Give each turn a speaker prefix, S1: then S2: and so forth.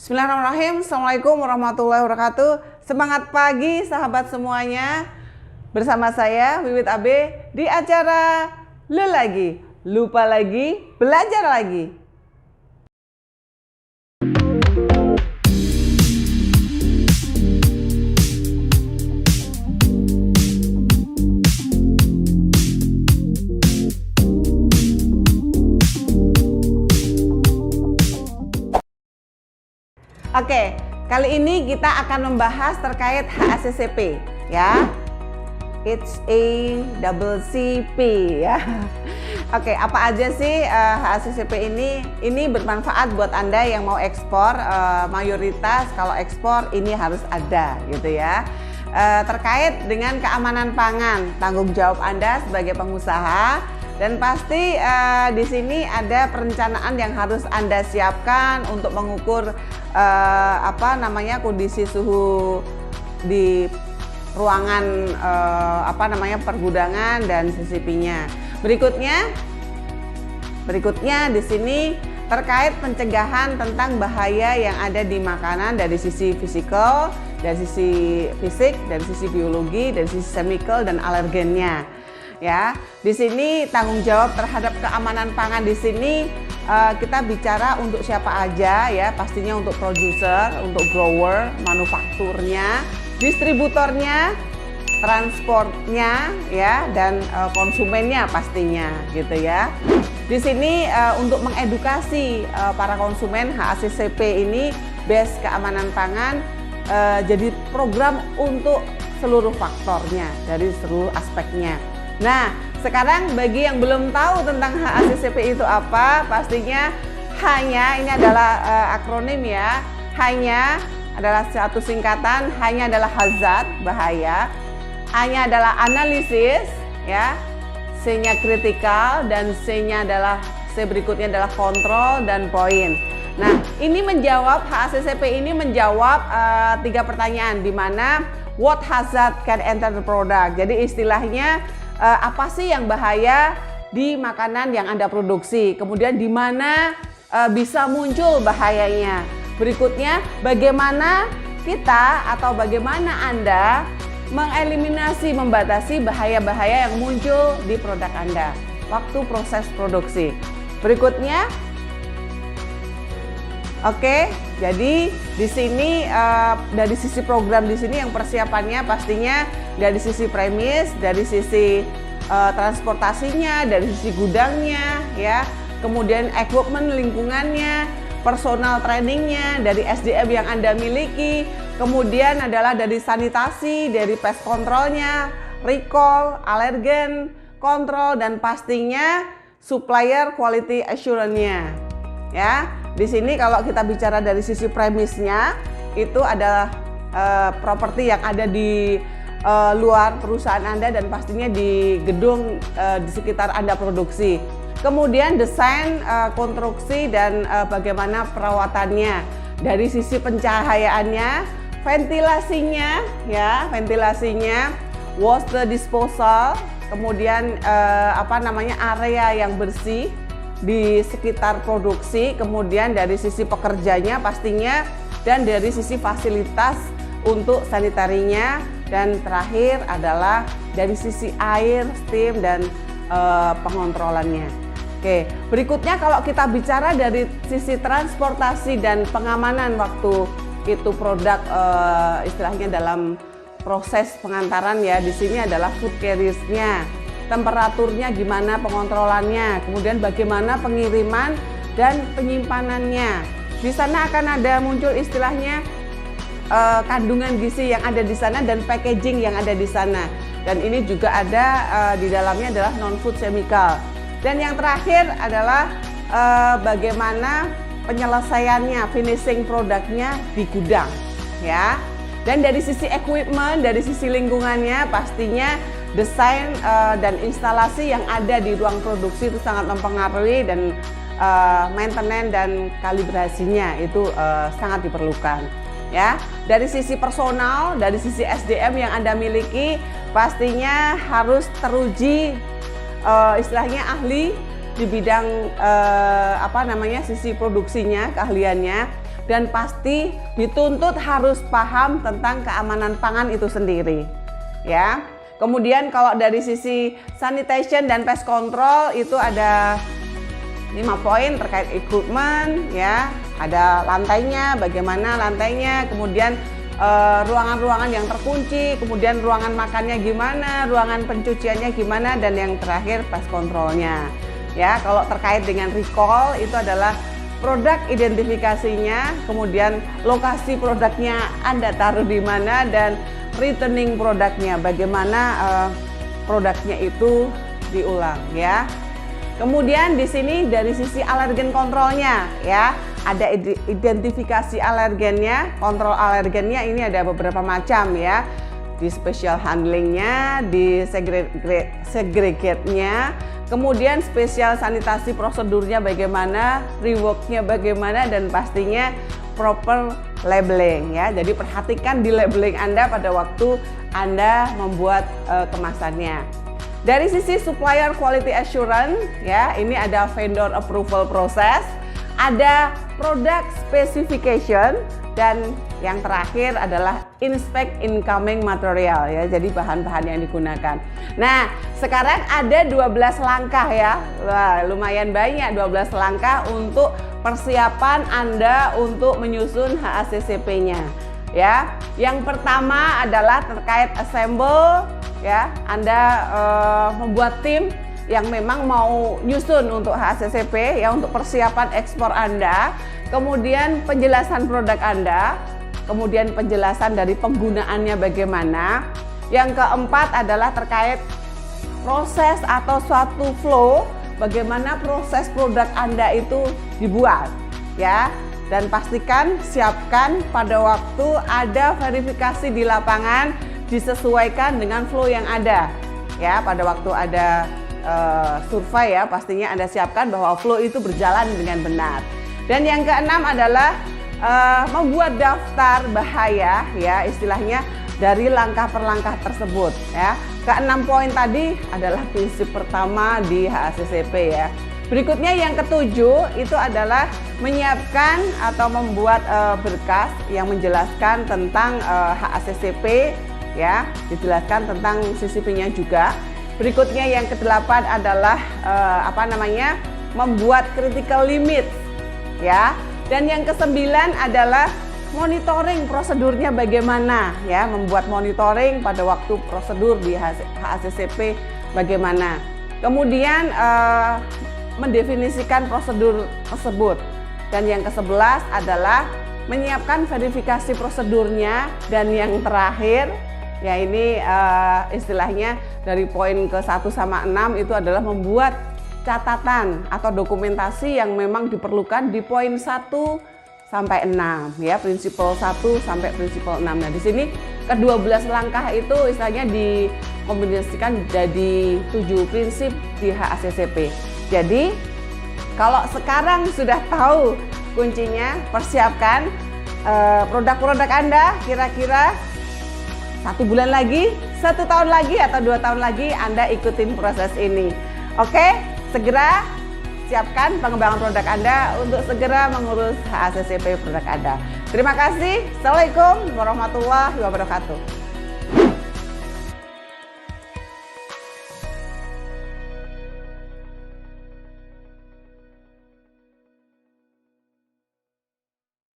S1: Bismillahirrahmanirrahim. Assalamualaikum warahmatullahi wabarakatuh. Semangat pagi sahabat semuanya. Bersama saya Wiwit Abe di acara Lu Lagi, Lupa Lagi, Belajar Lagi. Oke, kali ini kita akan membahas terkait HACCP ya. HACCP ya. Oke, apa aja sih HACCP ini? Ini bermanfaat buat Anda yang mau ekspor, mayoritas kalau ekspor ini harus ada gitu ya. Terkait dengan keamanan pangan, tanggung jawab Anda sebagai pengusaha. Dan pasti di sini ada perencanaan yang harus Anda siapkan untuk mengukur kondisi suhu di ruangan pergudangan dan CCP-nya. Berikutnya di sini terkait pencegahan tentang bahaya yang ada di makanan dari sisi fisikal, dari sisi fisik, dari sisi biologi, dari sisi chemical dan alergennya. Ya, di sini tanggung jawab terhadap keamanan pangan di sini kita bicara untuk siapa aja ya, pastinya untuk produser, untuk grower, manufakturnya, distributornya, transportnya ya, dan konsumennya pastinya gitu ya. Di sini untuk mengedukasi para konsumen HACCP ini base keamanan pangan jadi program untuk seluruh faktornya dari seluruh aspeknya. Nah, sekarang bagi yang belum tahu tentang HACCP itu apa, pastinya hanya ini adalah akronim ya. Hanya adalah satu singkatan, hanya adalah hazard, bahaya. A-nya adalah analisis ya. C-nya kritikal dan C-nya adalah C berikutnya adalah kontrol dan poin. Nah, ini menjawab HACCP ini menjawab 3 pertanyaan di mana what hazard can enter the product. Jadi istilahnya apa sih yang bahaya di makanan yang Anda produksi, kemudian di mana bisa muncul bahayanya. Berikutnya, bagaimana kita atau bagaimana Anda mengeliminasi, membatasi bahaya-bahaya yang muncul di produk Anda waktu proses produksi. Berikutnya, oke, jadi di sini dari sisi program di sini yang persiapannya pastinya dari sisi premis, dari sisi transportasinya, dari sisi gudangnya, ya, kemudian equipment lingkungannya, personal trainingnya, dari SDM yang Anda miliki, kemudian adalah dari sanitasi, dari pest controlnya, recall, alergen, kontrol, dan pastinya supplier quality assurance-nya, ya. Di sini kalau kita bicara dari sisi premisnya, itu adalah properti yang ada di luar perusahaan Anda dan pastinya di gedung di sekitar Anda produksi. Kemudian desain, konstruksi, dan bagaimana perawatannya. Dari sisi pencahayaannya, ventilasinya, ya, water disposal, kemudian area yang bersih di sekitar produksi, kemudian dari sisi pekerjanya pastinya, dan dari sisi fasilitas untuk sanitarinya, dan terakhir adalah dari sisi air, steam, dan pengontrolannya. Oke, berikutnya kalau kita bicara dari sisi transportasi dan pengamanan waktu itu produk istilahnya dalam proses pengantaran ya, di sini adalah food carriers-nya. Temperaturnya gimana pengontrolannya, kemudian bagaimana pengiriman dan penyimpanannya. Di sana akan ada muncul istilahnya kandungan gizi yang ada di sana dan packaging yang ada di sana. Dan ini juga ada di dalamnya adalah non-food chemical. Dan yang terakhir adalah bagaimana penyelesaiannya, finishing produknya di gudang, ya. Dan dari sisi equipment, dari sisi lingkungannya pastinya desain dan instalasi yang ada di ruang produksi itu sangat mempengaruhi, dan maintenance dan kalibrasinya itu sangat diperlukan, ya. Dari sisi personal, dari sisi SDM yang Anda miliki pastinya harus teruji istilahnya ahli di bidang sisi produksinya, keahliannya. dan pasti dituntut harus paham tentang keamanan pangan itu sendiri, ya. Kemudian kalau dari sisi sanitation dan pest control itu ada 5 poin terkait equipment, ya. Ada lantainya, bagaimana lantainya, kemudian ruangan-ruangan yang terkunci, kemudian ruangan makannya gimana, ruangan pencuciannya gimana, dan yang terakhir pest controlnya. Ya, kalau terkait dengan recall itu adalah produk identifikasinya, kemudian lokasi produknya Anda taruh di mana, dan returning produknya, bagaimana produknya itu diulang, ya. Kemudian di sini dari sisi alergen kontrolnya, ya, ada identifikasi alergennya, kontrol alergennya ini ada beberapa macam, ya. Di special handlingnya, di segregate-nya, kemudian spesial sanitasi prosedurnya bagaimana, reworknya bagaimana, dan pastinya proper labeling, ya. Jadi perhatikan di labeling Anda pada waktu Anda membuat kemasannya. Dari sisi supplier quality assurance, ya, ini ada vendor approval process, ada product specification, dan yang terakhir adalah inspect incoming material, ya, jadi bahan-bahan yang digunakan. Nah, sekarang ada 12 langkah, ya. Wah, lumayan banyak 12 langkah untuk persiapan Anda untuk menyusun HACCP-nya, ya. Yang pertama adalah terkait assemble, ya. Anda membuat tim yang memang mau nyusun untuk HACCP, ya, untuk persiapan ekspor Anda, kemudian penjelasan produk Anda, kemudian penjelasan dari penggunaannya bagaimana. Yang keempat adalah terkait proses atau suatu flow, bagaimana proses produk Anda itu dibuat, ya. Dan pastikan siapkan pada waktu ada verifikasi di lapangan disesuaikan dengan flow yang ada, ya. Pada waktu ada survei, ya, pastinya Anda siapkan bahwa flow itu berjalan dengan benar. Dan yang keenam adalah membuat daftar bahaya, ya, istilahnya dari langkah per langkah tersebut, ya. Keenam poin tadi adalah prinsip pertama di HACCP, ya. Berikutnya yang ketujuh itu adalah menyiapkan atau membuat berkas yang menjelaskan tentang HACCP, ya, dijelaskan tentang CCP-nya juga. Berikutnya yang kedelapan adalah membuat critical limit, ya. Dan yang kesembilan adalah monitoring prosedurnya bagaimana, ya, membuat monitoring pada waktu prosedur di HACCP bagaimana. Kemudian mendefinisikan prosedur tersebut. Dan yang ke-11 adalah menyiapkan verifikasi prosedurnya. Dan yang terakhir, ya, ini istilahnya dari poin ke-1 sama 6 itu adalah membuat catatan atau dokumentasi yang memang diperlukan di poin 1 sampai 6, ya, prinsipal 1 sampai prinsipal 6. Nah, di sini ke-12 langkah itu istilahnya dikombinasikan jadi 7 prinsip di HACCP. Jadi kalau sekarang sudah tahu kuncinya, persiapkan produk-produk Anda kira-kira 1 bulan lagi, 1 tahun lagi, atau 2 tahun lagi Anda ikutin proses ini. Oke, segera siapkan pengembangan produk Anda untuk segera mengurus HACCP produk Anda. Terima kasih. Assalamualaikum warahmatullahi wabarakatuh.